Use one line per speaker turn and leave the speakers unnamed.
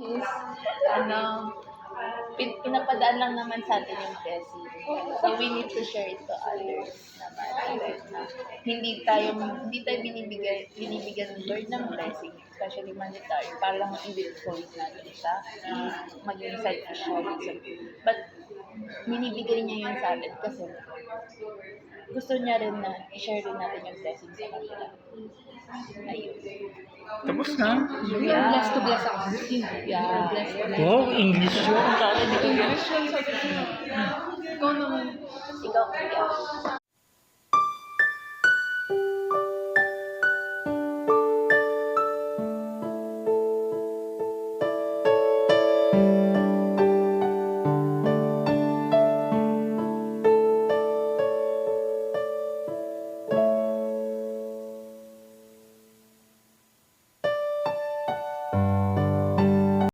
is, ano, pinapadaan lang naman sa atin yung blessing. So, we need to share it to others naman. Like, hindi tayo binibigyan ng Lord ng blessing, especially monetary, para lang i-withhold natin siya, maging selfish natin. But, binibigay niya yun sa atin kasi gusto niya rin na i-share rin natin yung blessing sa kanila. Ayun.
Tapos na.
Yeah.
Blessed to bless ako.
Yeah.
Blessed to bless.
Wow, English yun. Ang tara, di ko
English yun, sabi ko. Ikaw naman.
Ikaw, kuya.